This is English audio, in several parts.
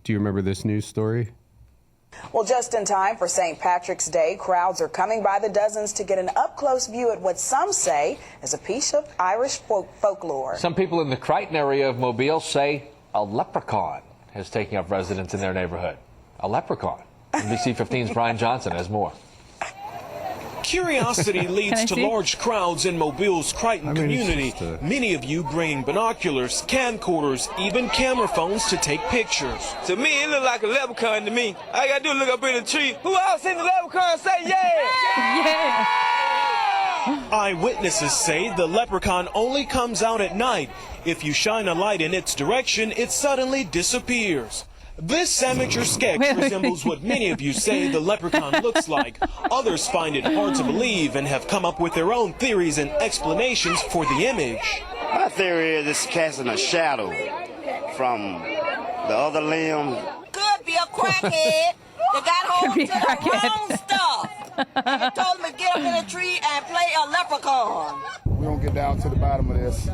Do you remember this news story? Well, just in time for St. Patrick's Day, crowds are coming by the dozens to get an up-close view at what some say is a piece of Irish folklore. Some people in the Crichton area of Mobile say a leprechaun is taking up residence in their neighborhood. A leprechaun. NBC 15's Brian Johnson has more. Curiosity leads to large crowds in Mobile's Crichton community. Many of you bringing binoculars, camcorders, even camera phones to take pictures. To me, it look like a leprechaun to me. All I gotta do is look up in the tree. Who else seen the leprechaun say yeah? Yeah! Eyewitnesses say the leprechaun only comes out at night. If you shine a light in its direction, it suddenly disappears. This amateur sketch resembles what many of you say the leprechaun looks like. Others find it hard to believe and have come up with their own theories and explanations for the image. My theory is it's casting a shadow from the other limb. Could be a crackhead that got hold of the wrong stuff. And told him to get up in a tree and play a leprechaun. We're going to get down to the bottom of this.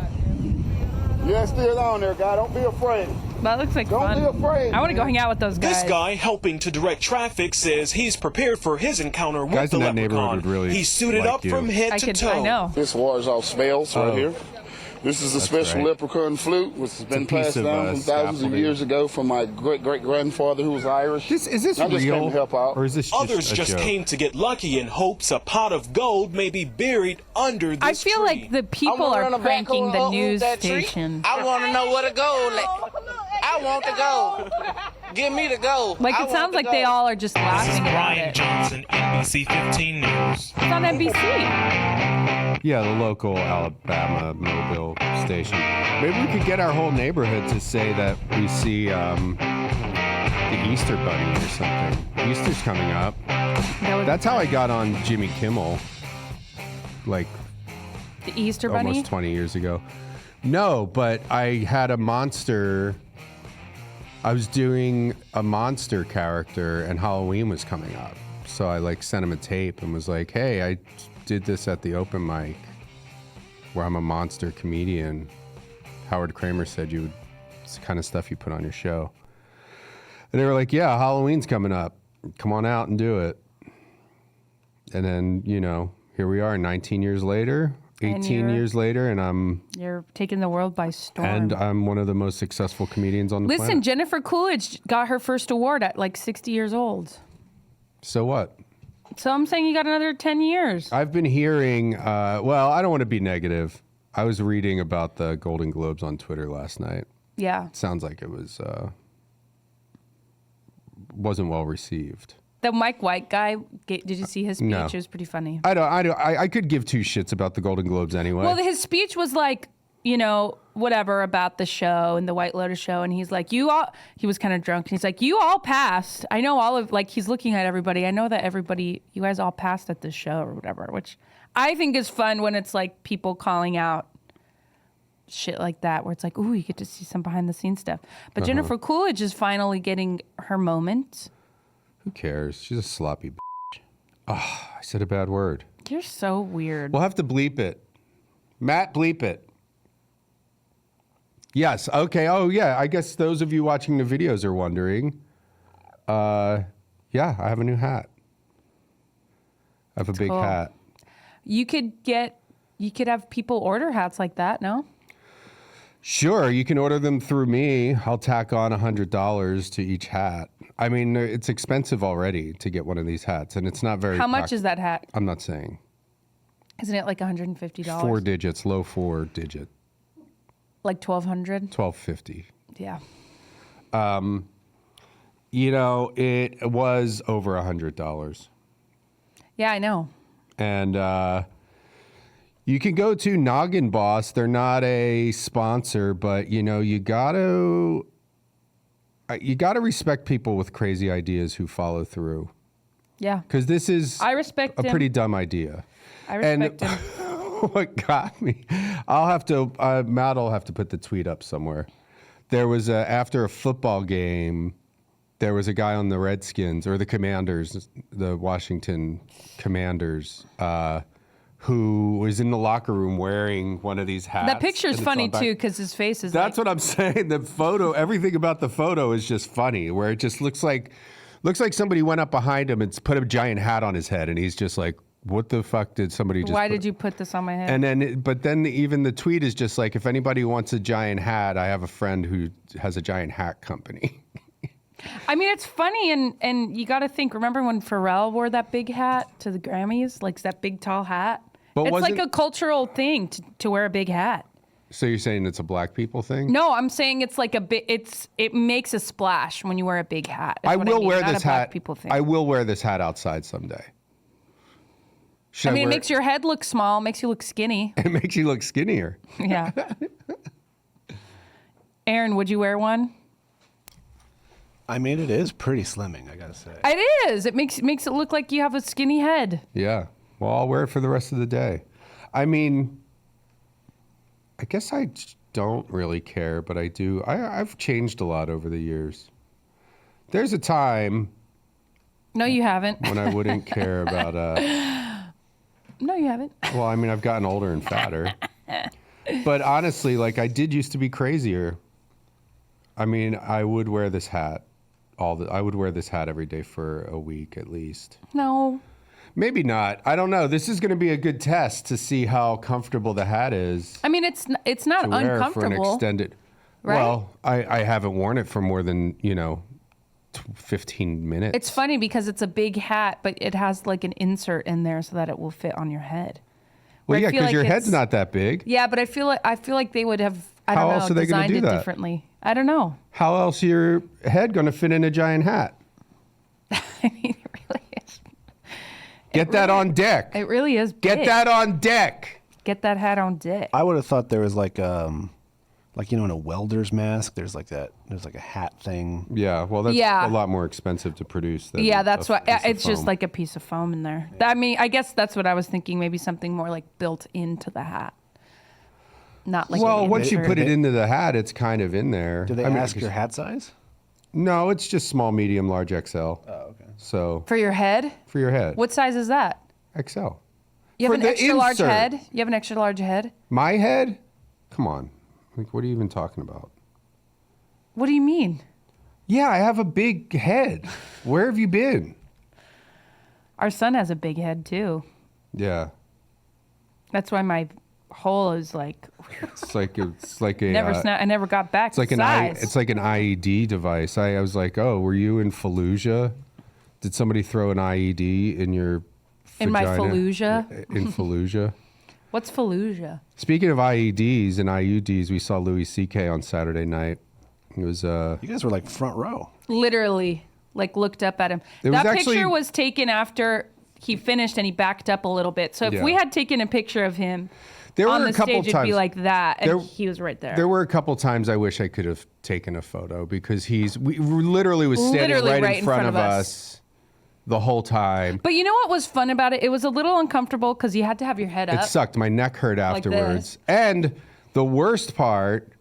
Yeah, it's still on there, guy. Don't be afraid. That looks like fun. Don't be afraid. I want to go hang out with those guys. This guy helping to direct traffic says he's prepared for his encounter with the leprechaun. Really he's suited up from head to toe. I know. This wars off smells right here. This is a special leprechaun flute, which has been passed down from thousands of years ago from my great-great-grandfather who was Irish. Is this I just real? came to help out. Or is this Others just joke? came to get lucky in hopes a pot of gold may be buried under this I feel tree. like the people are pranking the news station. I want to know where to go. I want to go. Give me the gold. Like, it sounds like they all are just laughing about it. Brian Johnson, NBC 15 News. It's on NBC. Yeah, the local Alabama Mobile station. Maybe we could get our whole neighborhood to say that we see the Easter Bunny or something. Easter's coming up. That's how I got on Jimmy Kimmel, like the Easter Bunny? Almost 20 years ago. No, but I had a monster. I was doing a monster character, and Halloween was coming up. So I sent him a tape and was like, "Hey, I did this at the open mic where I'm a monster comedian. Howard Kramer said it's the kind of stuff you put on your show." And they were like, "Yeah, Halloween's coming up. Come on out and do it." And then, here we are 19 years later, 18 years later, and you're taking the world by storm. And I'm one of the most successful comedians on the planet. Listen, Jennifer Coolidge got her first award at 60 years old. So what? So I'm saying you got another 10 years. I've been hearing, well, I don't want to be negative. I was reading about the Golden Globes on Twitter last night. Yeah. It sounds like it wasn't well received. The Mike White guy, did you see his speech? No. It was pretty funny. I could give two shits about the Golden Globes anyway. Well, his speech was whatever about the show and the White Lotus show. And he's like, he was kind of drunk. And he's like, you all passed. I know he's looking at everybody. I know that you guys all passed at this show or whatever, which I think is fun when it's like people calling out shit like that, where it's like, ooh, you get to see some behind the scenes stuff. But Jennifer Coolidge is finally getting her moment. Who cares? She's a sloppy bitch. Oh, I said a bad word. You're so weird. We'll have to bleep it. Matt, bleep it. Yes. Okay. Oh, yeah. I guess those of you watching the videos are wondering. Yeah, I have a new hat. I have a big hat. You could have people order hats like that, no? Sure. You can order them through me. I'll tack on $100 to each hat. I mean, it's expensive already to get one of these hats, and it's not very... How much is that hat? I'm not saying. Isn't it like $150? 4 digits, low 4 digit. Like $1,200? $1,250. Yeah. It was over $100. Yeah, I know. And you can go to Noggin Boss. They're not a sponsor, but you gotta respect people with crazy ideas who follow through. Yeah. Because this is I respect a him. pretty dumb idea. I respect him. What got me? Matt will have to put the tweet up somewhere. There was after a football game, there was a guy on the Redskins or the Commanders, the Washington Commanders, who was in the locker room wearing one of these hats. That picture's and it's funny on back. too, because his face is. That's what I'm saying. The photo, everything about the photo is just funny, where it just looks like somebody went up behind him and put a giant hat on his head, and he's just like, "What the fuck did somebody just?" Why did you put this on my head? And then, but then even the tweet is just like, if anybody wants a giant hat, I have a friend who has a giant hat company. I mean, it's funny, and you got to think. Remember when Pharrell wore that big hat to the Grammys, like that big tall hat? But it's like a cultural thing to wear a big hat. So you're saying it's a black people thing? No, I'm saying it's like it makes a splash when you wear a big hat. I will wear Not this a black hat. people thing. I will wear this hat outside someday. I mean, it makes your head look small, makes you look skinny. It makes you look skinnier. Yeah. Aaron, would you wear one? I mean, it is pretty slimming, I gotta say. It is. It makes it look like you have a skinny head. Yeah. Well, I'll wear it for the rest of the day. I mean, I guess I don't really care, but I do. I've changed a lot over the years. There's a time. No, you haven't. When I wouldn't care about. No, you haven't. Well, I mean, I've gotten older and fatter. But honestly, like I did used to be crazier. I mean, I would wear this hat. I would wear this hat every day for a week at least. No. Maybe not. I don't know. This is going to be a good test to see how comfortable the hat is. I mean, it's not to wear uncomfortable. for an extended. Right? Well, I haven't worn it for more than 15 minutes. It's funny because it's a big hat, but it has like an insert in there so that it will fit on your head. Well, Where I yeah, feel because like your it's- head's not that big. Yeah, but I feel like they would have. I How don't else know, are they gonna designed do it that? differently. I don't know. How else is your head going to fit in a giant hat? I mean, it really is. Get that on deck. It really is. Get big. that on deck. Get that hat on deck. I would have thought there was like in a welder's mask, there's like a hat thing. Yeah, well, that's Yeah. a lot more expensive to produce. Than Yeah, that's why piece of it's just foam. like a piece of foam in there. I mean, I guess that's what I was thinking. Maybe something more like built into the hat, not like. Well, an once you insert. put it into the hat, it's kind of in there. Do they ask your hat size? No, it's just small, medium, large, XL. Oh, okay. So For your head? for your head, What size is that? XL. You have For an the extra large insert. head? You have an extra large head? My head? Come on. Like, what are you even talking about? What do you mean? Yeah, I have a big head. Where have you been? Our son has a big head too. Yeah. That's why my hole is like It's like a I never got back it's like to size. it's like an IED device. I was like, "Oh, were you in Fallujah? Did somebody throw an IED in your In my vagina?" Fallujah? In Fallujah. What's Fallujah? Speaking of IEDs and IUDs, we saw Louis C.K. on Saturday night. It was You guys were like front row. Literally, like looked up at him. It was That actually- picture was taken after he finished and he backed up a little bit. So if Yeah. we had taken a picture of him There on were the a couple stage, it'd be times- like that, and there- he was right there. There were a couple times I wish I could have taken a photo because we literally was standing Literally right in front of us the whole time. But you know what was fun about it? It was a little uncomfortable because you had to have your head It up. sucked. My neck hurt Like afterwards. this. And the worst part,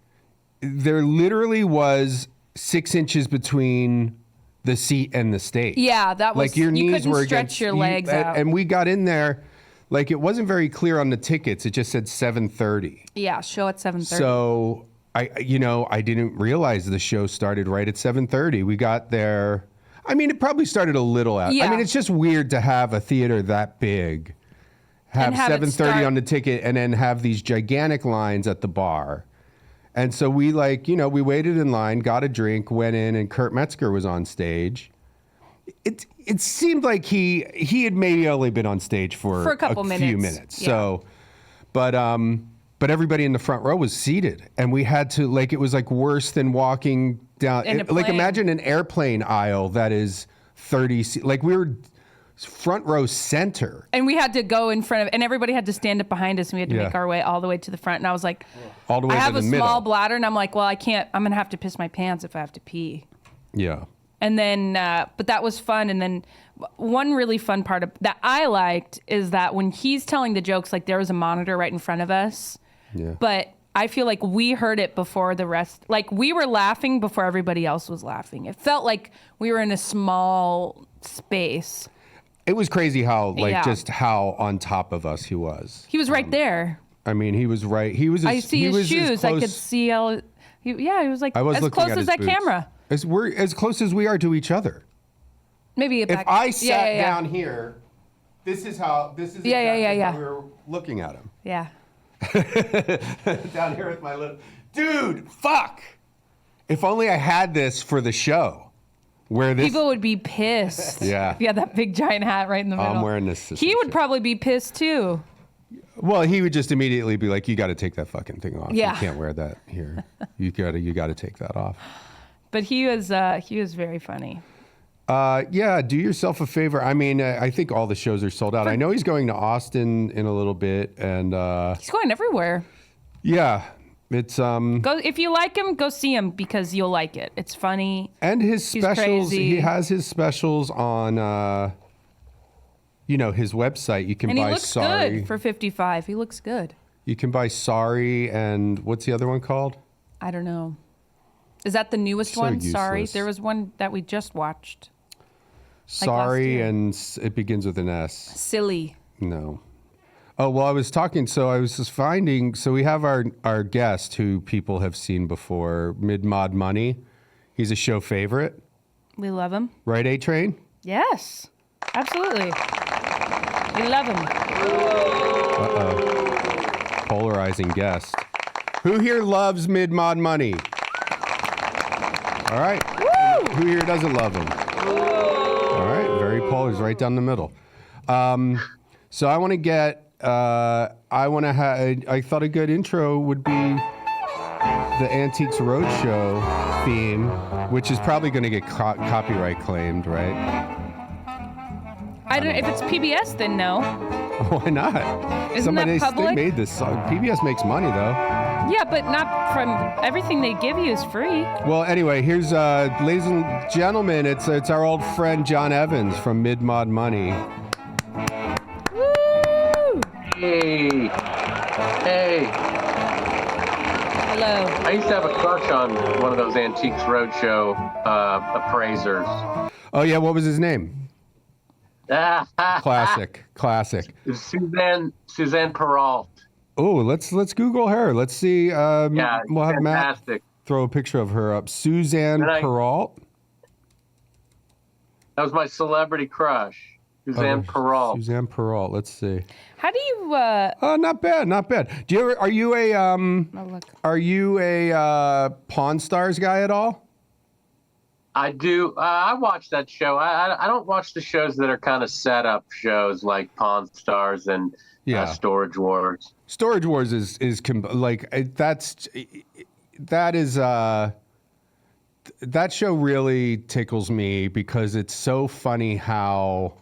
there literally was 6 inches between the seat and the stage. Yeah, that was. Like your you knees couldn't were stretch against your you- legs out. And we got in there, like it wasn't very clear on the tickets. It just said 7:30. Yeah, show at 7:30. So I didn't realize the show started right at 7:30. We got there. I mean, it probably started a little out. I Yeah. mean, it's just weird to have a theater that big, have have it 7:30 start- on the ticket, and then have these gigantic lines at the bar. And so we we waited in line, got a drink, went in, and Kurt Metzger was on stage. It seemed like he had maybe only been on stage for a couple few minutes. minutes. Yeah. So, but everybody in the front row was seated, and we had to it was like worse than walking down. In a Like plane. imagine an airplane aisle that is 30. Like we were front row center. and we had to go in front of, and everybody had to stand up behind us, and we had to Yeah. make our way all the way to the front. And I was like, All the way I to have the a middle. small bladder, and I'm like, well, I can't. I'm gonna have to piss my pants if I have to pee. Yeah. And then, but that was fun. And then one really fun part that I liked is that when he's telling the jokes, like there was a monitor right in front of us. Yeah. But I feel like we heard it before the rest. Like we were laughing before everybody else was laughing. It felt like we were in a small space. It was crazy how Yeah. just how on top of us he was. He was right there. I mean, he was right. He was. I see his shoes. I could see how. He was like I was as looking close at as his that boots. camera. We're as close as we are to each other. Maybe If I sat down here, this is exactly how we were looking at him. Yeah. Down here with my little dude. Fuck. If only I had this for the show, where this People would be pissed. Yeah. Yeah, that big giant hat right in the middle. I'm wearing this. He would probably be pissed too. Well, he would just immediately be like, "You got to take that fucking thing off. Yeah. You can't wear that here. You got to take that off." But he was very funny. Yeah, do yourself a favor. I mean, I think all the shows are sold out. I know he's going to Austin in a little bit, and He's going everywhere. yeah, it's Go if you like him, go see him because you'll like it. It's funny. and his He's specials. crazy. He has his specials on, his website. You can And he buy looks Sorry. good for 55. He looks good. You can buy Sorry, and what's the other one called? I don't know. Is that the newest So one? Sorry. useless. There was one that we just watched. Sorry, year. and it begins with an S. Silly. No. Oh, well, I was just finding, so we have our guest who people have seen before, Mid-Mod Money. He's a show favorite. We love him. Right, A-Train? Yes. Absolutely. We love him. Uh-oh. Polarizing guest. Who here loves Mid-Mod Money? All right. Woo! Who here doesn't love him? All right. Very polarized, right down the middle. So I want to get, I thought a good intro would be the Antiques Roadshow theme, which is probably going to get copyright claimed, right? I don't. If it's PBS, then no. Why not? Isn't that public? They made this song. PBS makes money, though. Yeah, but not from everything they give you is free. Well, anyway, here's, ladies and gentlemen, it's our old friend John Evans from Mid-Mod Money. Woo! Hey. Hello. I used to have a crush on one of those Antiques Roadshow appraisers. Oh yeah, what was his name? Classic. Suzanne Peralt. Oh, let's Google her. Let's see. Yeah, we'll have fantastic. Matt throw a picture of her up. Suzanne Peralt. That was my celebrity crush, Suzanne Peralt. Suzanne Peralt. Let's see. How do you? Not bad. Do you ever? Are you a Pawn Stars guy at all? I do. I watch that show. I don't watch the shows that are kind of set up shows like Pawn Stars and Storage Wars. Storage Wars that show really tickles me because it's so funny how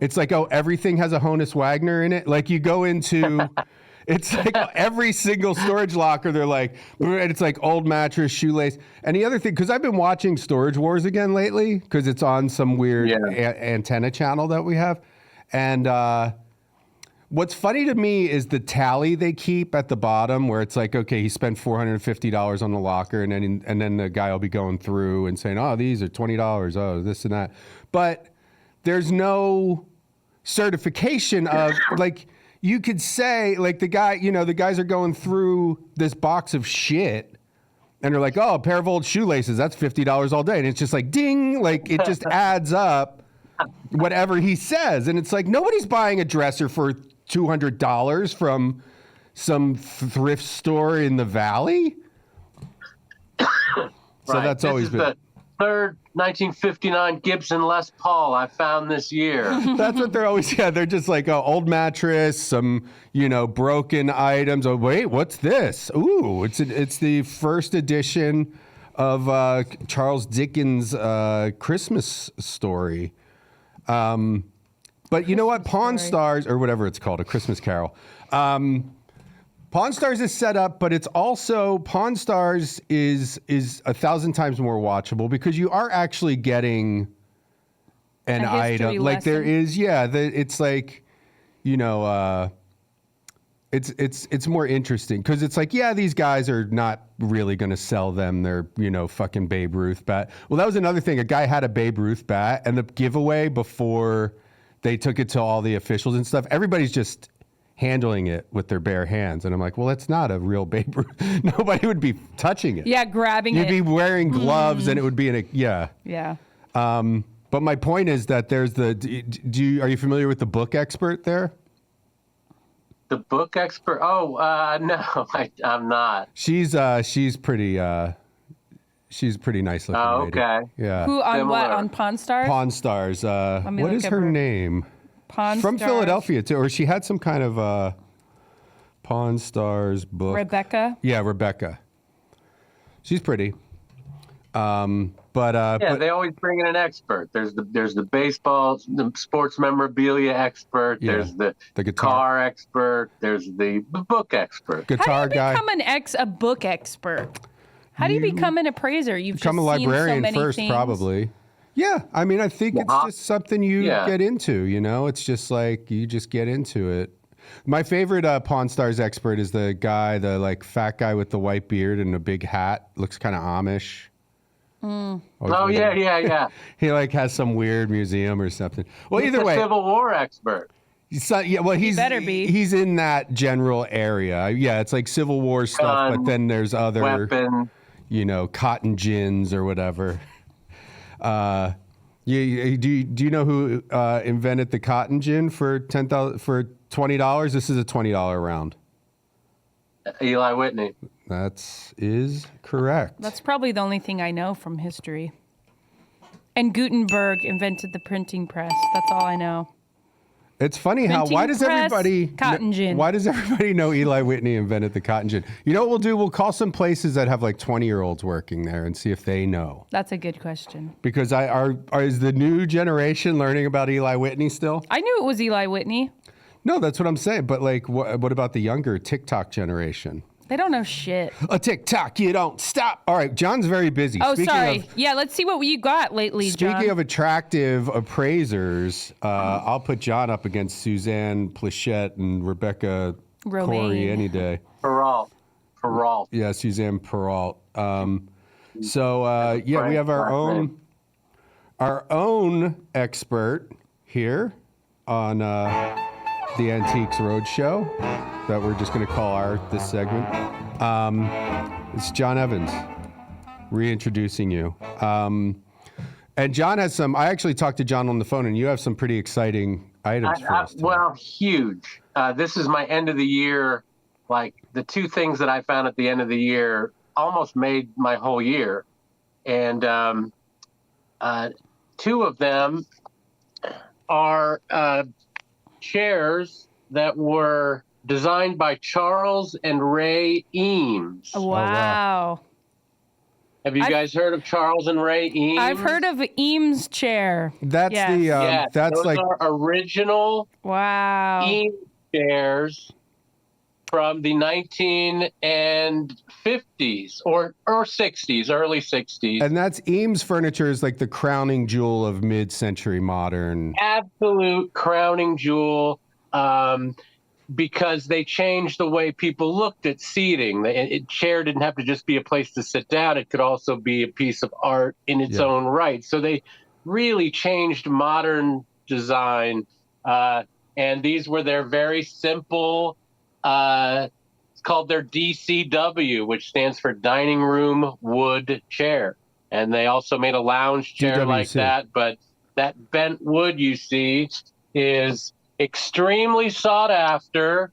it's like, oh, everything has a Honus Wagner in it. Like you go into it's like every single storage locker, they're like, and it's like old mattress, shoelace. And the other thing, because I've been watching Storage Wars again lately, because it's on some weird antenna channel that we have. And what's funny to me is the tally they keep at the bottom where it's like, okay, he spent $450 on the locker, and then the guy will be going through and saying, oh, these are $20, oh, this and that. But there's no certification of like, you could say like the guys are going through this box of shit and they're like, oh, a pair of old shoelaces, that's $50 all day. And it's just like, ding, like it just adds up whatever he says. And it's like, nobody's buying a dresser for $200 from some thrift store in the Valley. So that's always been. The third 1959 Gibson Les Paul I found this year. That's what they're always, they're just like, oh, old mattress, some, broken items. Oh, wait, what's this? Ooh, it's the first edition of Charles Dickens' Christmas story. But you know what? Pawn Stars, or whatever it's called, A Christmas Carol. Pawn Stars is set up, but it's also, Pawn Stars is 1,000 times more watchable because you are actually getting an item. Like there is, it's like, it's more interesting because it's like, these guys are not really going to sell them their, fucking Babe Ruth bat. Well, that was another thing. A guy had a Babe Ruth bat, and the giveaway before they took it to all the officials and stuff. Everybody's just handling it with their bare hands. And I'm like, well, that's not a real Babe Ruth. Nobody would be touching it. Yeah, grabbing You'd it. be wearing gloves and it would be in a, yeah. Yeah. But my point is that there's the, are you familiar with the book expert there? The book expert? Oh, no, I'm not. She's pretty nice looking Oh, lady. okay. Yeah. Who on Similar. what? On Pawn Stars? Pawn Stars. me What look is up her her- name? Pawn From Stars. Philadelphia too, or she had some kind of Pawn Stars book. Rebecca. Yeah, Rebecca. She's pretty. But They always bring in an expert. There's the baseball, the sports memorabilia expert. Yeah, There's the guitar car expert. There's the book expert. guitar How do you guy. become a book expert? How do you become an appraiser? You've Become a just seen librarian so many first, things. probably. Yeah, I mean, I think it's just something you get into. You know, it's just like you just get into it. My favorite Pawn Stars expert is the guy, the like fat guy with the white beard and a big hat. Looks kind of Amish. Oh yeah. He like has some weird museum or something. Well, He's either a way, Civil War expert. he's better be. He's in that general area. Yeah, it's like Civil War stuff, but then there's other weapon. Cotton gins or whatever. Do you know who invented the cotton gin for $20? This is a $20 round. Eli Whitney. That is correct. That's probably the only thing I know from history. And Gutenberg invented the printing press. That's all I know. It's funny how Printing why does press, everybody cotton gin. Why does everybody know Eli Whitney invented the cotton gin? You know what we'll do? We'll call some places that have like 20-year-olds working there and see if they know. That's a good question. Because is the new generation learning about Eli Whitney still? I knew it was Eli Whitney. No, that's what I'm saying. But like, what about the younger TikTok generation? They don't know shit. A TikTok, you don't stop. All right, John's very busy. Oh, sorry. Yeah, let's see what you got lately, John. Speaking of attractive appraisers, I'll put John up against Suzanne Plachette and Rebecca Corey any day. Peralt. Yeah, Suzanne Peralt. We have our own expert here on the Antiques Roadshow that we're just going to call this segment. It's John Evans reintroducing you. And John has I actually talked to John on the phone, and you have some pretty exciting items for us today. Well, huge. This is my end of the year. Like the two things that I found at the end of the year almost made my whole year. And two of them are chairs that were designed by Charles and Ray Eames. Wow. Have you guys heard of Charles and Ray Eames? I've heard of Eames chair. That's that's those like are original Eames chairs from the 1950s or 60s, early 60s. And that's Eames furniture is like the crowning jewel of mid-century modern. Absolute crowning jewel. Because they changed the way people looked at seating. Chair didn't have to just be a place to sit down. It could also be a piece of art in its own right. So they really changed modern design. And these were their very simple, it's called their DCW, which stands for Dining Room Wood Chair. And they also made a lounge chair like that. But that bent wood you see is extremely sought after,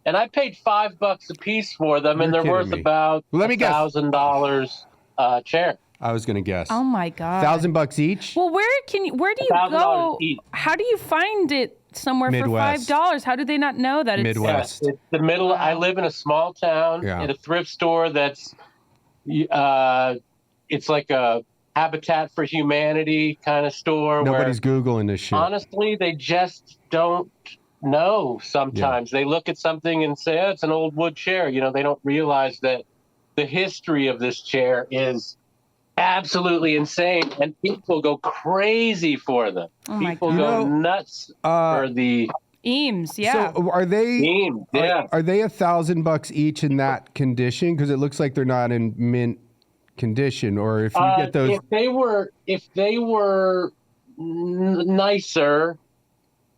and I paid $5 a piece for them, and they're worth about $1,000 chair. I was gonna guess. Oh my God. $1,000 each? Well, where do you go? How do you find it somewhere Midwest. for $5? How do they not know that Midwest? It's the middle. I live in a small town in a thrift store that's it's like a Habitat for Humanity kind of store. Nobody's Googling this shit. Honestly, they just don't know sometimes. They look at something and say, oh, it's an old wood chair. They don't realize that the history of this chair is absolutely insane, and people go crazy for them. People go nuts for the Eames. So are they Eames? Yeah. Are they $1,000 each in that condition? Because it looks like they're not in mint condition. Or if you get those, if they were nicer,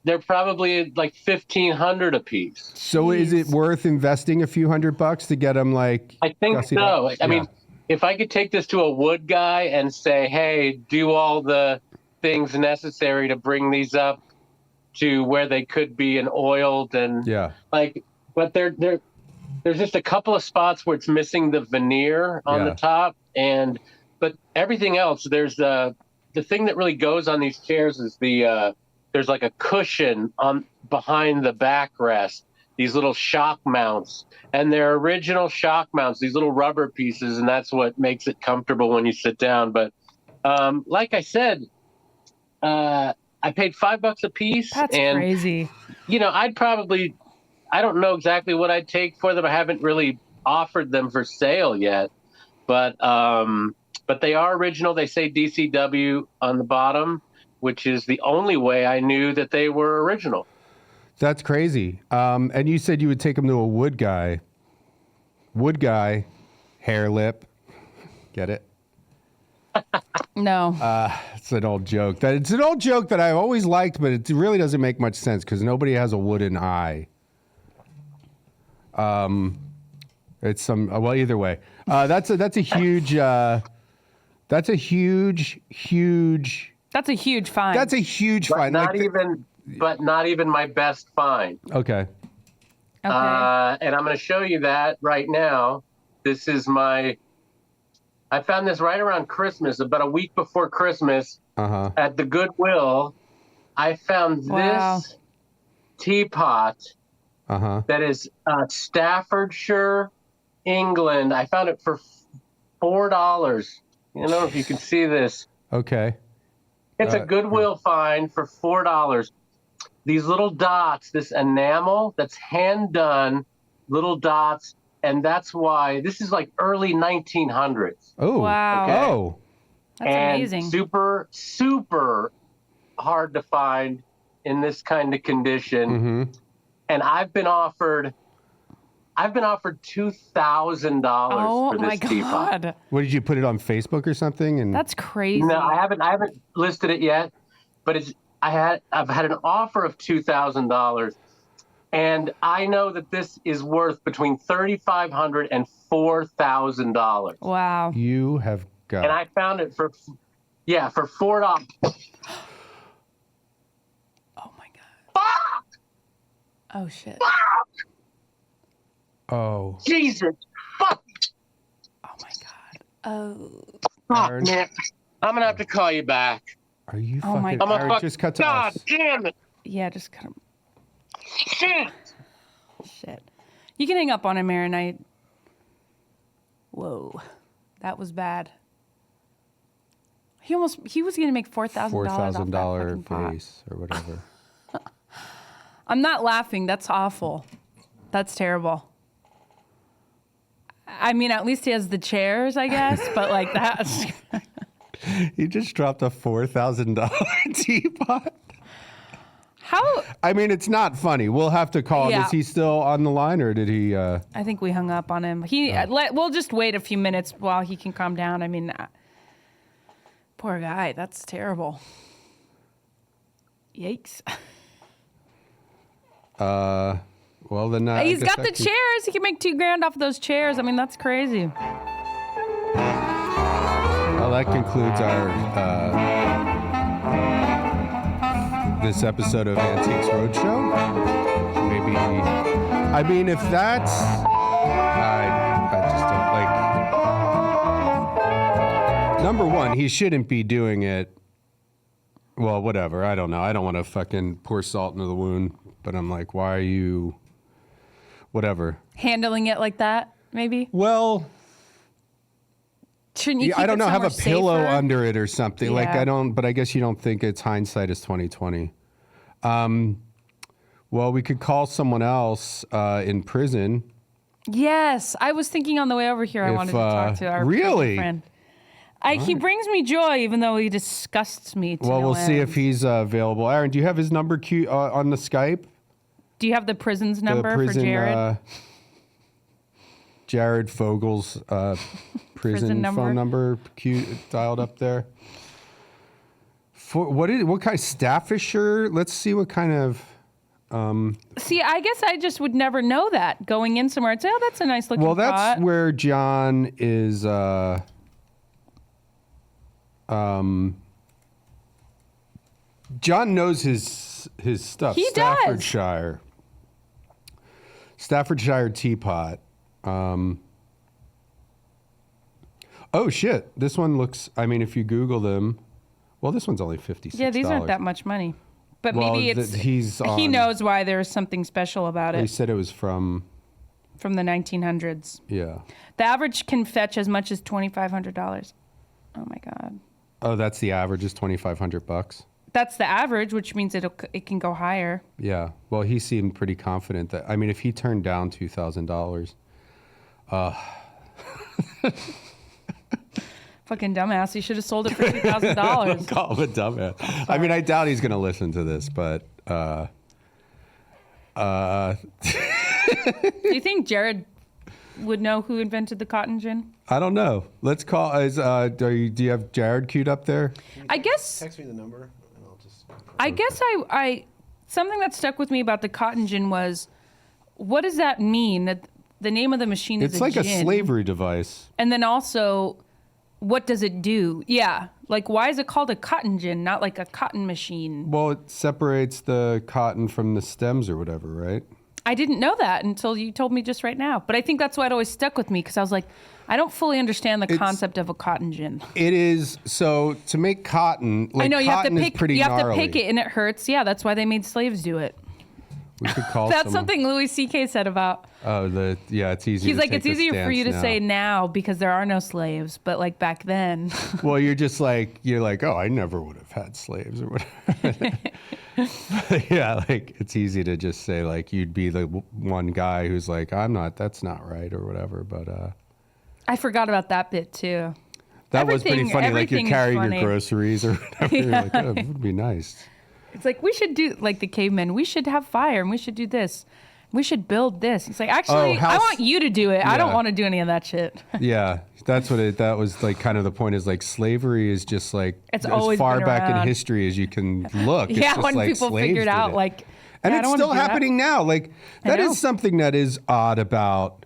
they're probably like 1,500 a piece. So is it worth investing a few $100 to get them like? I think so. I mean, if I could take this to a wood guy and say, hey, do all the things necessary to bring these up to where they could be and oiled and but there's just a couple of spots where it's missing the veneer on the top, but everything else, there's the thing that really goes on these chairs is there's like a cushion on behind the backrest, these little shock mounts, and they're original shock mounts, these little rubber pieces, and that's what makes it comfortable when you sit down. But like I said, I paid $5 a piece. That's crazy. You know, I don't know exactly what I'd take for them. I haven't really offered them for sale yet, but they are original. They say DCW on the bottom, which is the only way I knew that they were original. That's crazy. And you said you would take them to a wood guy. Wood guy, hair lip. Get it? No. It's an old joke. It's an old joke that I've always liked, but it really doesn't make much sense because nobody has a wooden eye. It's well, either way. That's a huge find. That's a huge find. That's a huge find. But not even my best find. Okay. And I'm going to show you that right now. This is I found this right around Christmas, about a week before Christmas, at the Goodwill. I found this teapot that is Staffordshire, England. I found it for $4. I don't know if you can see this. Okay. It's a Goodwill find for $4. These little dots, this enamel that's hand done, little dots, and that's why this is like early 1900s. Oh, wow! Okay. Oh, that's amazing. Super, super hard to find in this kind of condition. And I've been offered $2,000 for this teapot. What, did you put it on Facebook or something? And that's crazy. No, I haven't listed it yet, but I've had an offer of $2,000, and I know that this is worth between $3,500 and $4,000. Wow. You have got. And I found it for $4. Oh my god. Fuck! Oh shit. Fuck! Oh. Jesus. Fuck. Oh my god. Oh. Fuck, man. I'm gonna have to call you back. Are you Oh my fucking? God. Aaron, just cut to God us. damn it. Yeah, just cut him. Shit. Shit. You can hang up on him, Aaron. Whoa. That was bad. He was going to make $4,000 $4,000 face or whatever. I'm not laughing. That's awful. That's terrible. I mean, at least he has the chairs, I guess, but like that's. He just dropped a $4,000 teapot. How? I mean, it's not funny. We'll have to call him. Yeah. Is he still on the line, or did he? I think we hung up on him. We'll just wait a few minutes while he can calm down. I mean, poor guy. That's terrible. Yikes. Well, then he's got the chairs. He can make $2,000 off of those chairs. I mean, that's crazy. Well, that concludes our this episode of Antiques Roadshow. Maybe, I mean, if that's, I just don't like. Number one, he shouldn't be doing it. Well, whatever. I don't know. I don't want to fucking pour salt into the wound, but I'm like, why are you? Whatever. Handling it like that, maybe? Well, shouldn't you keep I don't know, have a pillow safer? under it or something. Yeah. Like, I don't, but I guess you don't think it's hindsight is 2020. Well, we could call someone else in prison. Yes, I was thinking on the way over here I wanted to talk to our really? friend. He brings me joy, even though he disgusts me. To Well, no we'll see end. if he's available. Aaron, do you have his number on the Skype? Do you have the prison's number for Jared? Jared Fogle's prison phone number dialed up there. What kind of Staffordshire? Let's see what kind of. See, I guess I just would never know that going in somewhere. I'd say, oh, that's a nice looking Well, that's pot. where John is. John knows his stuff. He does. Staffordshire Teapot. Oh shit! This one looks. I mean, if you Google them, well, this one's only $56. Yeah, these aren't that much money. But Well, maybe it's he knows why there's something special about He it. said it was from. From the 1900s. Yeah. The average can fetch as much as $2,500. Oh my god. Oh, that's the average is $2,500. That's the average, which means it can go higher. Yeah. Well, he seemed pretty confident that. I mean, if he turned down $2,000. Fucking dumbass. He should have sold it for $2,000. Call him a dumbass. I mean, I doubt he's going to listen to this, but. Do you think Jared would know who invented the cotton gin? I don't know. Let's call. Do you have Jared queued up there? I guess. Text me the number, and I'll just. I guess I something that stuck with me about the cotton gin was, what does that mean? That the name of the machine is It's like gin, a slavery device. and then also, what does it do? Yeah, like why is it called a cotton gin, not like a cotton machine? Well, it separates the cotton from the stems or whatever, right? I didn't know that until you told me just right now. But I think that's why it always stuck with me because I was like, I don't fully understand the concept of a cotton gin. It is so to make cotton. Like, I know you have to cotton is pick. pretty You have gnarly. to pick it, and it hurts. Yeah, that's why they made slaves do it. We could call That's someone- something Louis C.K. said about. Oh, it's easy. He's to like, take it's the easier for stance you to now. say now because there are no slaves, but like back then. Well, you're like, oh, I never would have had slaves or whatever. Yeah, like it's easy to just say like you'd be the one guy who's like, that's not right or whatever. But I forgot about that bit too. that was pretty funny. Like you're everything's carrying funny. your groceries or whatever. You're like, oh, it would be nice. It's like we should do like the cavemen. We should have fire and we should do this. We should build this. It's like actually, I want you to do it. I don't Yeah. want to do any of that shit. Yeah, that's what that was like. Kind of the point is like slavery is just like It's as always far been back in around. history as you can look. It's Yeah, just when like people slaves figured did out it. like, and I it's don't wanna still do that. happening now. Like I that know. is something that is odd about.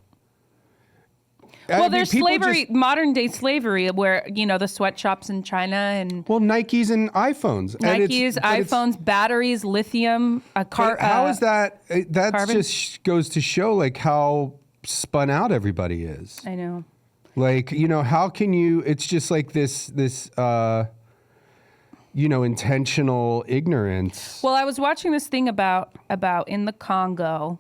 Well, there's slavery, modern day slavery, where the sweatshops in China and Nikes and iPhones, Nikes, iPhones, batteries, lithium, a car. How is that? That carbon? just goes to show like how spun out everybody is. I know. Like how can you? It's just like this intentional ignorance. Well, I was watching this thing about in the Congo.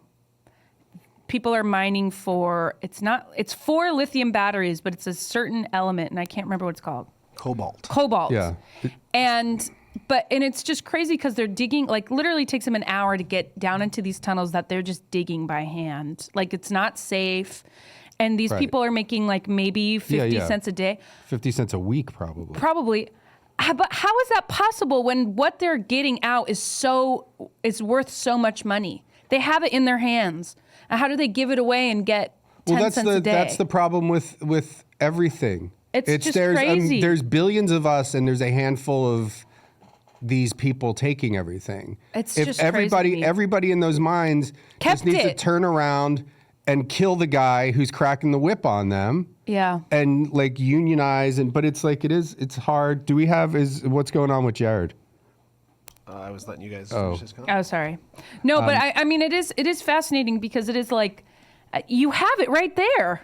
People are mining for it's for lithium batteries, but it's a certain element, and I can't remember what it's called. Cobalt. Yeah. And it's just crazy because they're digging, like literally takes them an hour to get down into these tunnels that they're just digging by hand. Like it's not safe. And these Right. people are making like maybe 50 cents a day. 50 cents a week, probably. Probably. But how is that possible when what they're getting out is worth so much money? They have it in their hands. And how do they give it away and get 10 cents a day? That's the problem with everything. It's just there's, crazy. There's billions of us, and there's a handful of these people taking everything. It's if just everybody, crazy to me. everybody in those mines Kept just needs to it. turn around and kill the guy who's cracking the whip on them. Yeah. And like unionize, but it's like it's hard. Do we have what's going on with Jared? I was letting you guys finish this comment. Oh, sorry. No, but I mean, it is fascinating because it is like, you have it right there.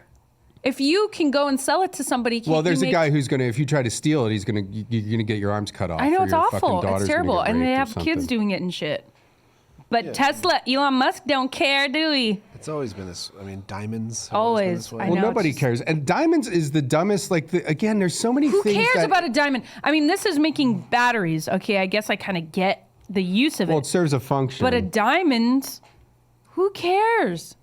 If you can go and sell it to somebody, Well, there's a guy who's gonna. If you try to steal it, you're gonna get your arms cut off. I know or it's your awful. fucking daughter's It's gonna terrible, get and they raped or have kids something. doing it and shit. But Tesla, Elon Musk don't care, do we? It's always been this. I mean, diamonds. have Always. been this way. I Well, know, nobody it's just- cares. And diamonds is the dumbest. Like again, there's so many Who things. cares that, about a diamond? I mean, this is making batteries. Okay, I guess I kind of get the use of Well, it. it serves a function. But a diamond, who cares?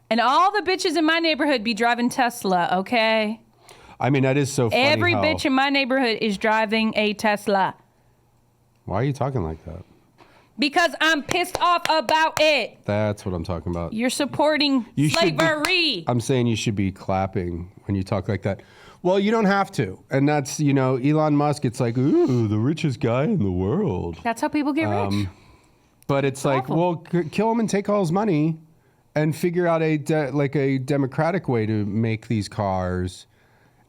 And all the bitches in my neighborhood be driving Tesla, okay? I mean, that is so funny. Every how- bitch in my neighborhood is driving a Tesla Why are you talking like that? because I'm pissed off about it. That's what I'm talking about. You're supporting You should be- slavery. I'm saying you should be clapping when you talk like that. Well, you don't have to. And that's, Elon Musk, it's like, ooh, the richest guy in the world. That's how people get rich. But it's like, well, kill him and take all his money and figure out a democratic way to make these cars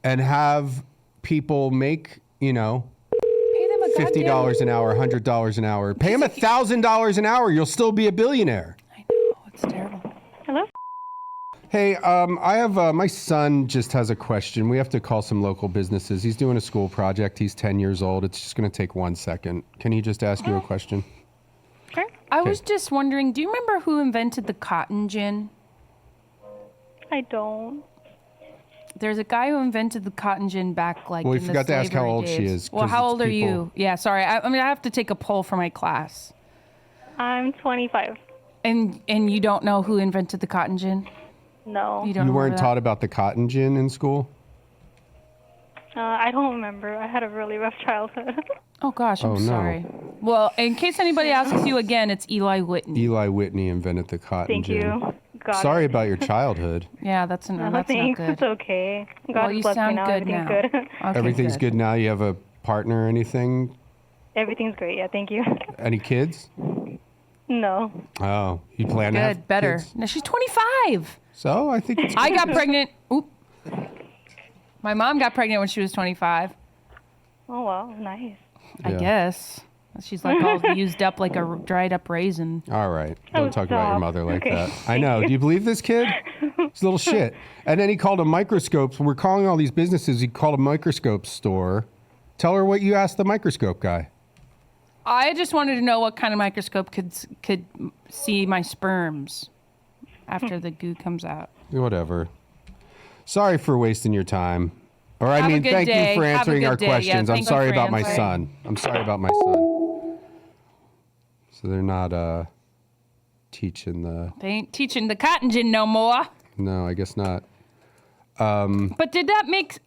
and have people make, Pay them a $50 an hour, $100 an hour. Pay him $1,000 an hour. You'll still be a billionaire. I know. It's terrible. Hello? Hey, I have my son just has a question. We have to call some local businesses. He's doing a school project. He's 10 years old. It's just going to take 1 second. Can he just ask you a question? Sure. I was just wondering, do you remember who invented the cotton gin? I don't. There's a guy who invented the cotton gin back Well, we forgot to ask how old she is. Well, how old are you? Yeah, sorry. I have to take a poll for my class. I'm 25. And you don't know who invented the cotton gin? No. You don't You remember weren't that? taught about the cotton gin in school? I don't remember. I had a really rough childhood. Oh, gosh, I'm Oh, no. sorry. Well, in case anybody asks you again, it's Eli Whitney. Eli Whitney invented the cotton Thank gin. you. Got Sorry it. about your childhood. Yeah, that's No, not thanks. good. It's okay. God Well, you bless sound me now. good Everything's now. good. Okay, Everything's good now. You have a partner or anything? Everything's great. Yeah, thank you. Any kids? No. Oh, you plan to have Good, better. kids? No, she's 25. So I think it's I got pregnant. Oop. My mom got pregnant when she was 25. Oh, wow. Nice. I Yeah. guess. She's like all used up like a dried up raisin. All right. Don't talk about your stop. mother like Okay, that. I thank know. you. Do you believe this kid? He's a little shit. And then he called a microscope. We're calling all these businesses. He called a microscope store. Tell her what you asked the microscope guy. I just wanted to know what kind of microscope could see my sperms after the goo comes out. Whatever. Sorry for wasting your time. Or I Have a mean, good thank day. you for Have a answering good our day. Yeah, questions. I'm thank you sorry for about my answering. son. I'm sorry about my son. So they're not teaching the... They ain't teaching the cotton gin no more. No, I guess not. But did that make...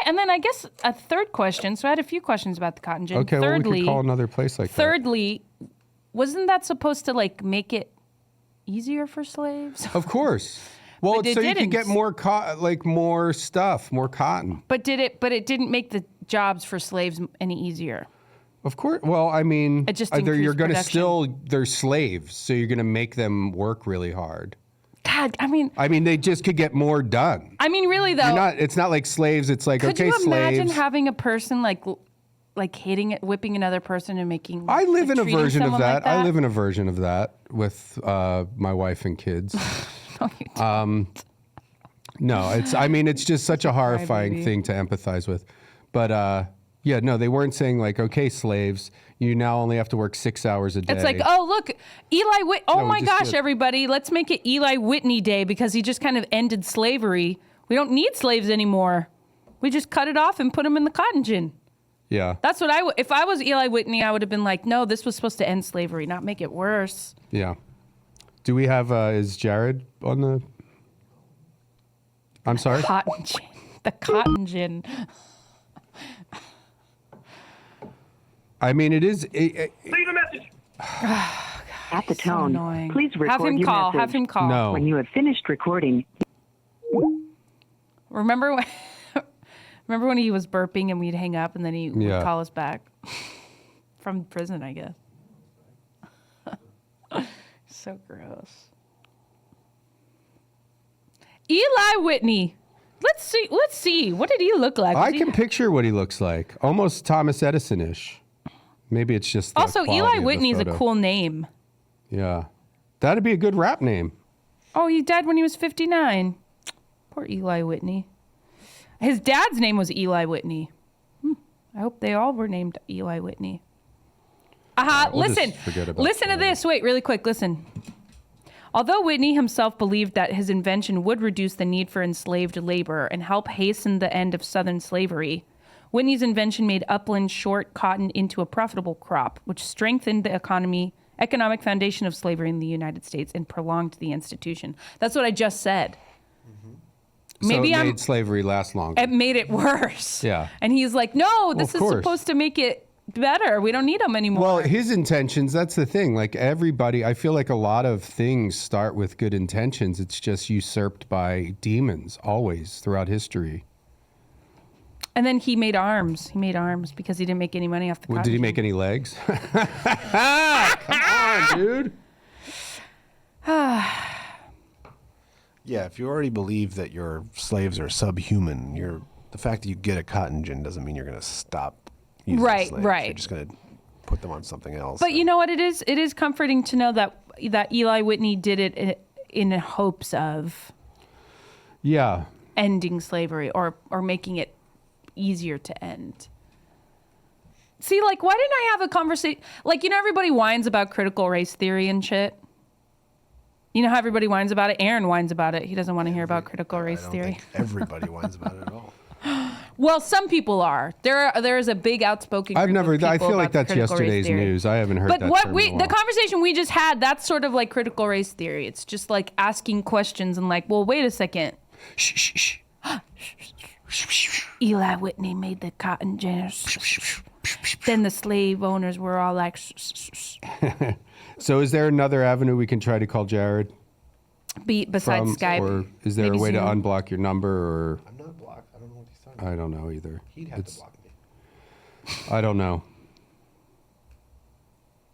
And then I guess a third question. So I had a few questions about the cotton gin. Okay, well, we could call another place like that. Thirdly, wasn't that supposed to like make it easier for slaves? Of course. Well, But it so you didn't. can get more more stuff, more cotton. But it didn't make the jobs for slaves any easier. Of course. Well, I mean, It just you're increased going to production. they're slaves, so you're going to make them work really hard. God, I mean, they just could get more done. Really though. It's not like slaves. It's like, Could okay, you imagine slaves. having a person like whipping another person and making? I live in a treating version of someone that. like I live in a version of that with my wife and kids. No, you don't. No, it's just such a horrifying baby. thing to empathize with. But yeah, no, they weren't saying like, okay, slaves, you now only have to work 6 hours a day. It's like, oh look, Eli Whitney. Oh No, my just gosh, get- everybody, let's make it Eli Whitney Day because he just kind of ended slavery. We don't need slaves anymore. We just cut it off and put them in the cotton gin. Yeah, That's what if I was Eli Whitney, I would have been like, no, this was supposed to end slavery, not make it worse. yeah. Do we have, is Jared on the... I'm sorry? Cotton gin. The cotton gin. It is... Leave a message. At the tone, annoying. please record Have him your call. message. Have him call. No. When you have finished recording, Remember when he was burping and we'd hang up and then he Yeah. would call us back from prison, I guess. So gross. Eli Whitney. Let's see. What did he look like? I Was he- can picture what he looks like. Almost Thomas Edison-ish. Maybe it's just the Also, quality Eli of the Whitney is a photo. cool name. Yeah. That'd be a good rap name. Oh, he died when he was 59. Poor Eli Whitney. His dad's name was Eli Whitney. I hope they all were named Eli Whitney. we'll just Listen. forget about Listen to that. this. Wait, really quick. Listen. Although Whitney himself believed that his invention would reduce the need for enslaved labor and help hasten the end of Southern slavery, Whitney's invention made upland short cotton into a profitable crop, which strengthened the economic foundation of slavery in the United States and prolonged the institution. That's what I just said. So Maybe it made slavery last longer. It made it worse. Yeah. And he's like, no, this of is course. supposed to make it better. We don't need them anymore. Well, his intentions, that's the thing. Like everybody, I feel like a lot of things start with good intentions. It's just usurped by demons always throughout history. And then he made arms. He made arms because he didn't make any money off the cotton Did he gin. make any legs? Come on, dude. Yeah, if you already believe that your slaves are subhuman, the fact that you get a cotton gin doesn't mean you're going to stop using Right, slaves. right. You're just going to put them on something else. But you know what it is? It is comforting to know that Eli Whitney did it in hopes of ending slavery or making it easier to end. See, like, why didn't I have a conversation? Like, you know, everybody whines about critical race theory and shit. You know how everybody whines about it? Aaron whines about it. He doesn't want to hear about critical race theory. Think everybody whines about it at all. Well, some people are. There is a big outspoken group of people I feel like about that's critical race yesterday's theory. news. I haven't heard But that what term in a the while. conversation we just had, that's sort of like critical race theory. It's just like asking questions and like, well, wait a second. Eli Whitney made the cotton gin. Then the slave owners were all like. So is there another avenue we can try to call Jared? Besides Skype? Or is there maybe a way to Zoom? unblock your number? Or I'm not blocked. I don't know what he's talking about. I don't know either. He'd have to block me. I don't know.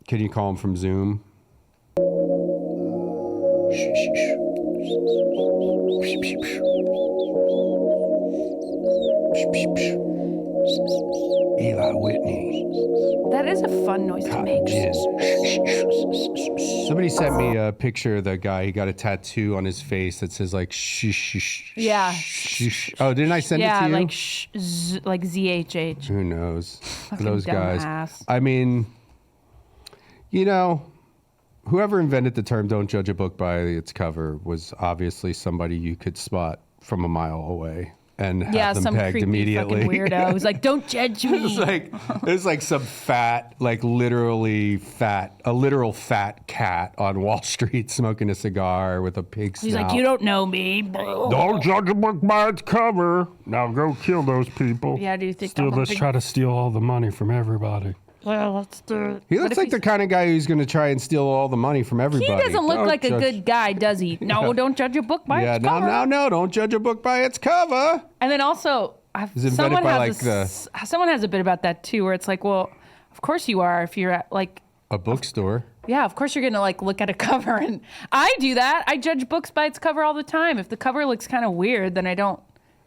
Can you call him from Zoom? Eli Whitney. That is a fun noise to make. Somebody sent me a picture of the guy. He got a tattoo on his face that says like shh shh. Yeah. Shh. Oh, didn't I send it to you? Yeah, like ZHH. Who knows? Fucking Those guys. dumbass. I mean, you know, whoever invented the term "don't judge a book by its cover" was obviously somebody you could spot from a mile away and have them some pegged creepy immediately. fucking weirdo who's like, "Don't judge me." It was like some fat, like literally fat, a literal fat cat on Wall Street smoking a cigar with a pig snout. He's like, "You don't know me." Don't judge a book by its cover. Now go kill those people. Yeah, do you think Still, I'm a let's big- try to steal all the money from everybody. Well, let's do it. He But looks if like the kind of guy who's going to try and steal all the money from He everybody. doesn't look Don't like a judge- good guy, does he? No, Yeah. don't judge a book by Yeah, its cover. no, don't judge a book by its cover. And then also, It's invented someone by, has someone has a bit about that too, where it's like, well, of course you are if you're at like. A bookstore. Yeah, of course you're gonna like look at a cover, and I do that. I judge books by its cover all the time. If the cover looks kind of weird, then I don't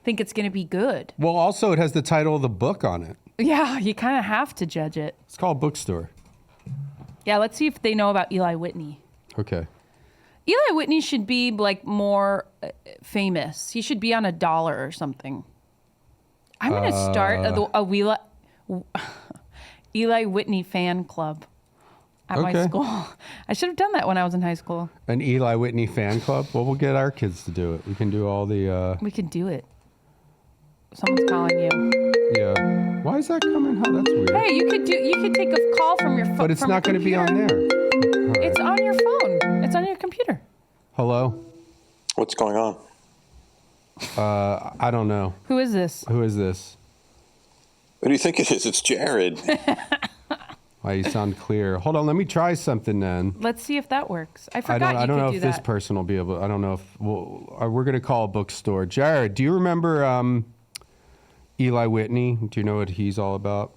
think it's gonna be good. Well, also it has the title of the book on it. Yeah, you kind of have to judge it. It's called Bookstore. Yeah, let's see if they know about Eli Whitney. Okay. Eli Whitney should be like more famous. He should be on $1 or something. I'm gonna start a Eli Whitney fan club at my Okay. school. I should have done that when I was in high school. An Eli Whitney fan club? Well, we'll get our kids to do it. We can do all the, We can do it. Someone's calling you. yeah. Why is that coming? Oh, that's weird. Hey, you could take a call from your phone. But it's not going to be on there. All right. It's on your phone. It's on your computer. Hello? What's going on? I don't know. Who is this? Who is this? What do you think it is? It's Jared. Why, you sound clear. Hold on, let me try something then. Let's see if that works. I I forgot don't you know could if do this that. person will be able. I don't know if we're going to call a bookstore. Jared, do you remember Eli Whitney? Do you know what he's all about?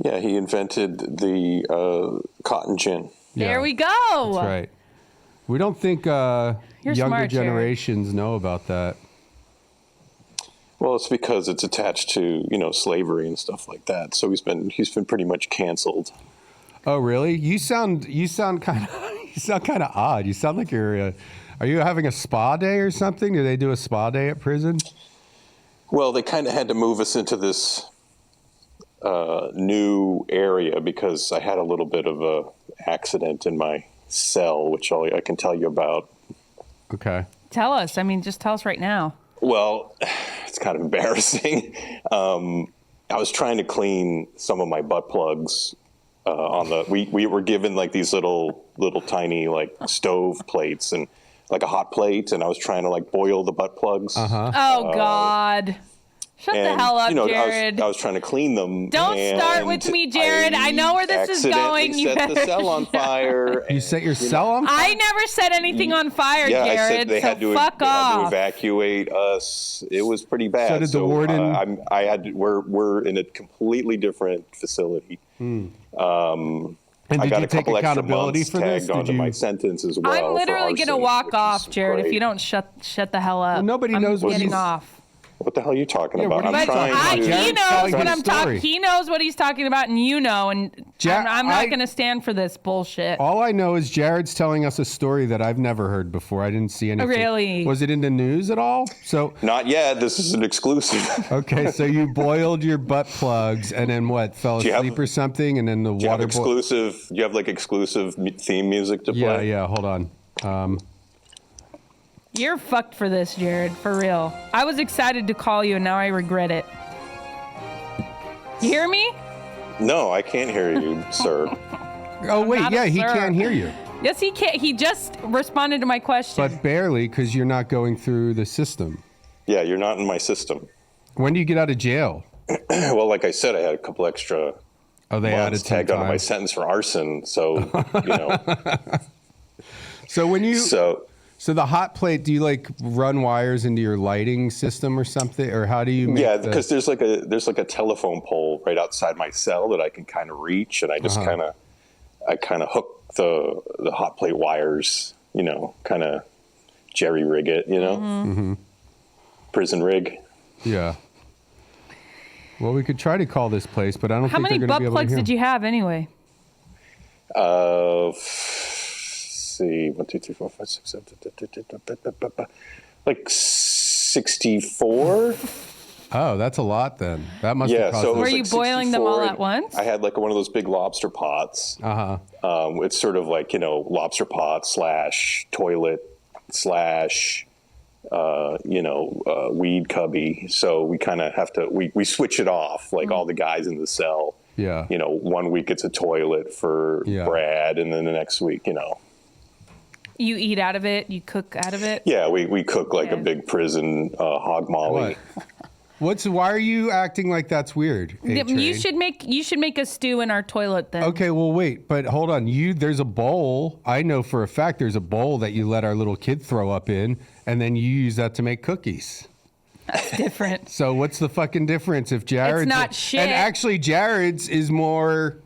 Yeah, he invented the cotton gin. There we go. That's right. We don't think younger smart, Jared. generations know about that. Well, it's because it's attached to slavery and stuff like that. So he's been pretty much canceled. Oh, really? You sound kind of odd. You sound like you're. Are you having a spa day or something? Do they do a spa day at prison? Well, they kind of had to move us into this new area because I had a little bit of a accident in my cell, which I can tell you about. Okay. Tell us. I mean, just tell us right now. Well, it's kind of embarrassing. I was trying to clean some of my butt plugs we were given like these little tiny like stove plates and like a hot plate, and I was trying to like boil the butt plugs. Oh God. Shut the hell up, Jared. I was trying to clean them. Don't start with me, Jared. I know where this is going. You set the cell on fire. You set your cell on fire? I never set anything on fire, yeah, Jared. I said they had to evacuate us. It was pretty bad. So did the warden? We're in a completely different facility. And I did got you a take couple extra accountability months for this? tagged onto my sentence as well. I'm literally for gonna arson, walk which off, is Jared, if great. you don't shut the hell up. Well, nobody knows what getting he's off. What the hell are you talking Yeah, about? what are you talking trying about? He knows what I'm talking. He knows what he's talking about, and you know, and I'm not going to stand for this bullshit. All I know is Jared's telling us a story that I've never heard before. I didn't see anything. Really? Was it in the news at all? So Not yet. This is an exclusive. okay, so you boiled your butt plugs and then what? Fell asleep or something, and then the Do you have water. exclusive? Do you have like exclusive theme music to play? Yeah. Hold on. You're fucked for this, Jared, for real. I was excited to call you, and now I regret it. You hear me? No, I can't hear you, sir. Oh wait, not yeah, a he sir. can't hear you. Yes, he can. He just responded to my question. But barely, because you're not going through the system. Yeah, you're not in my system. When do you get out of jail? Well, like I said, I had a couple extra they months added tagged some onto my time. sentence for arson. So, you know. So when you so the hot plate, do you like run wires into your lighting system or something, or how do you? Make because there's like a telephone pole right outside my cell that I can kind of reach, and I just kind of hook the hot plate wires, you know, kind of jerry rig it, you know, prison rig. Yeah. Well, we could try to call this place, but I don't How think many they're going to butt be able to plugs hear. did you have anyway? See, 1, 2, 3, 4, 5, 6, 7, like 64. Oh, that's a lot then. That must have cost. So it was Were like you boiling them 64, all and at once? I had like one of those big lobster pots. It's sort of like, you know, lobster pot / toilet / weed cubby. So we kind of have to we switch it off, like all the guys in the cell. Yeah. You know, 1 week it's a toilet for Brad, and then the next week, you know. You eat out of it. You cook out of it. Yeah, we cook like a big prison hog molly. Why are you acting like that's weird? You should make a stew in our toilet then. Okay, well wait, but hold on. There's a bowl. I know for a fact there's a bowl that you let our little kid throw up in, and then you use that to make cookies. That's different. So what's the fucking difference if Jared's not shit. And actually Jared's is more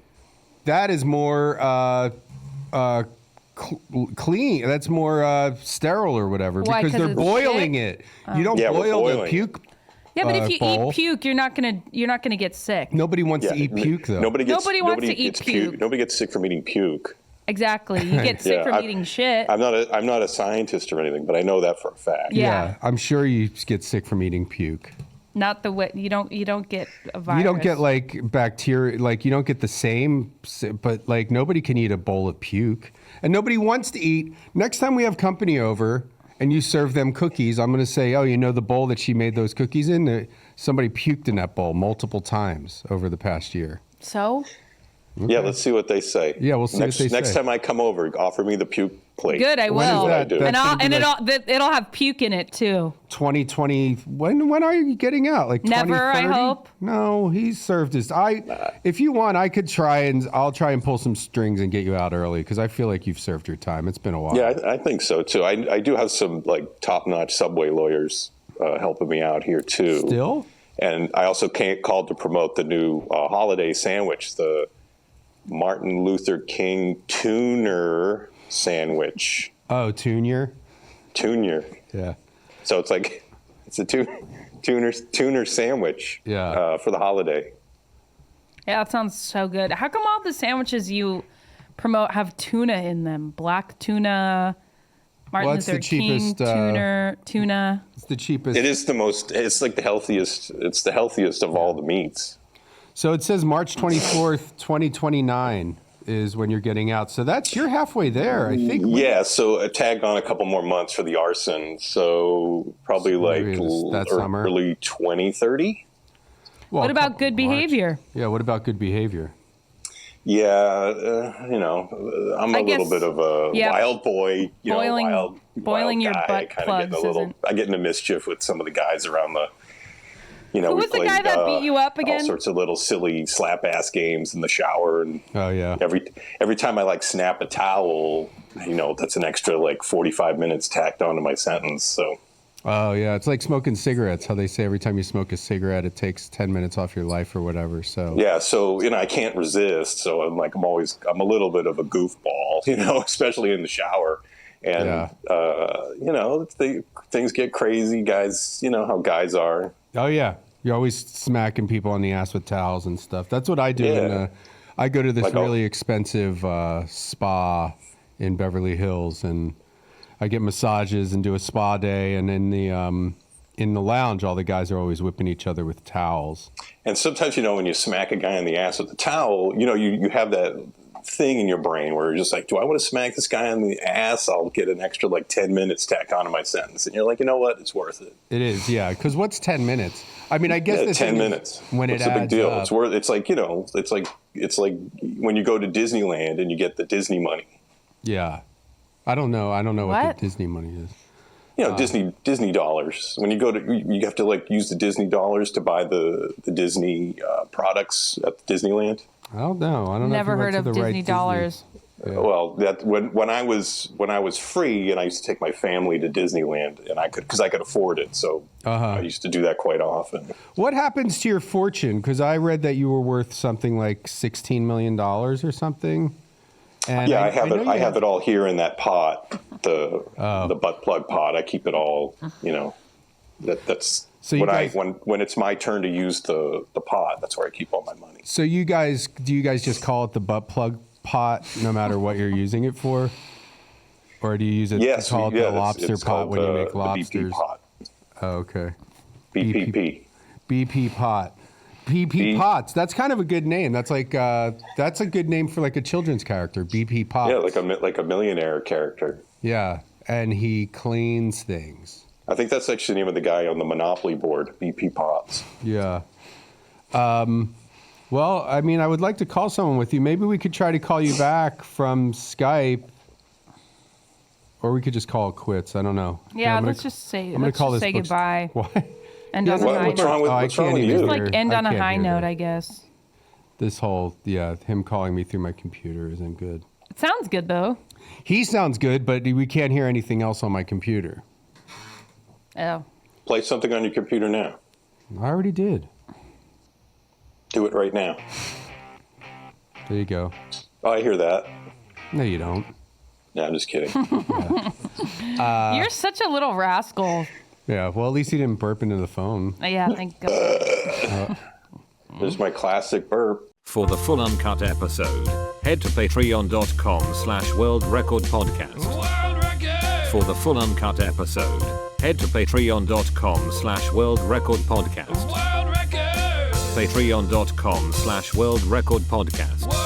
clean. That's more sterile or whatever. Why, because 'cause they're it's boiling shit? it. You don't boil the puke. Yeah, but if you bowl. eat puke, you're not gonna get sick. Nobody wants to eat puke though. Nobody wants to eat gets puke. Nobody gets sick from eating puke. Exactly. You get sick from eating shit. I'm not a scientist or anything, but I know that for a fact. Yeah. I'm sure you get sick from eating puke. Not the way you don't get a virus. You don't get like bacteria, like you don't get the same, but like nobody can eat a bowl of puke, and nobody wants to eat. Next time we have company over and you serve them cookies, I'm going to say, oh, you know the bowl that she made those cookies in? Somebody puked in that bowl multiple times over the past year. So? Okay. Yeah, let's see what they say. Yeah, we'll see what they say. Next time I come over, offer me the puke plate. Good, I will. That's what I do. It'll have puke in it too. 2020. When are you getting out? Like Never, 2030? I hope. No, he's served his. If you want, I could try and I'll try and pull some strings and get you out early because I feel like you've served your time. It's been a while. Yeah, I think so too. I do have some like top-notch subway lawyers helping me out here too. Still? And I also called to promote the new holiday sandwich, the Martin Luther King tuner sandwich. Oh, tuner? Tuner. Yeah. So it's like it's a tuner sandwich. Yeah. For the holiday. Yeah, that sounds so good. How come all the sandwiches you promote have tuna in them? Black tuna, Martin Well, it's Luther the cheapest, King, tuna. It's the cheapest. It is the most. It's like the healthiest. It's the healthiest of all the meats. So it says March 24th, 2029 is when you're getting out. So you're halfway there, I think. Yeah, so tag on a couple more months for the arson. So probably like summer. early 2030. Well, What about good behavior? Yeah, what about good behavior? Yeah, I'm a little bit of a wild boy. Boiling your guy. butt plugs I get into mischief with some of the guys around You know, Who we was the played guy that beat you up again? all sorts of little silly slap ass games in the shower, and oh yeah, every time I like snap a towel, you know, that's an extra like 45 minutes tacked onto my sentence. So. Oh yeah, it's like smoking cigarettes. How they say every time you smoke a cigarette, it takes 10 minutes off your life or whatever. So yeah, so you know, I can't resist. So I'm a little bit of a goofball, you know, especially in the shower. And you know, things get crazy, guys. You know how guys are. Oh yeah. You're always smacking people on the ass with towels and stuff. That's what I do. Yeah. I go to this Like really expensive spa in Beverly Hills, and I get massages and do a spa day. And in the lounge, all the guys are always whipping each other with towels. And sometimes, you know, when you smack a guy in the ass with a towel, you know, you have that thing in your brain where you're just like, do I want to smack this guy on the ass? I'll get an extra like 10 minutes tacked onto my sentence. And you're like, you know what? It's worth it. It is, yeah. Because what's 10 minutes? I mean, I guess 10 minutes. When it's it a big adds deal. up. It's worth. It's like, you know, it's like when you go to Disneyland and you get the Disney money. Yeah, I don't know what the Disney money is. You know, Disney dollars. When you go to, you have to like use the Disney dollars to buy the Disney products at Disneyland. I don't know. I don't know. Never heard of Disney dollars. Yeah. Well, that when I was free and I used to take my family to Disneyland, and because I could afford it, so I used to do that quite often. What happens to your fortune? Because I read that you were worth something like $16 million or something. And yeah, I have it all here in that pot, the butt plug pot. I keep it all. You know, that's so when it's my turn to use the pot. That's where I keep all my money. So do you guys just call it the butt plug pot no matter what you're using it for, or do you use it to call it the lobster pot when you make lobsters? BP pot. Oh, okay. BP pot. BP Pots. That's kind of a good name. That's like that's a good name for like a children's character. BP Pots. Yeah, like a millionaire character. Yeah, and he cleans things. I think that's actually the name of the guy on the Monopoly board, BP Pots. Yeah. Well, I mean, I would like to call someone with you. Maybe we could try to call you back from Skype, or we could just call it quits. I don't know. Yeah, let's just say goodbye. Why? End on a high note. What's wrong with you? Just like end on a high note, I guess. This whole, him calling me through my computer isn't good. It sounds good, though. He sounds good, but we can't hear anything else on my computer. Oh. Play something on your computer now. I already did. Do it right now. There you go. Oh, I hear that. No, you don't. No, I'm just kidding. You're such a little rascal. Yeah, well, at least he didn't burp into the phone. Yeah, thank God. There's my classic burp. For the full uncut episode, head to patreon.com/World Record Podcast. For the full uncut episode, head to patreon.com/World Record Podcast. Patreon.com/World Record Podcast.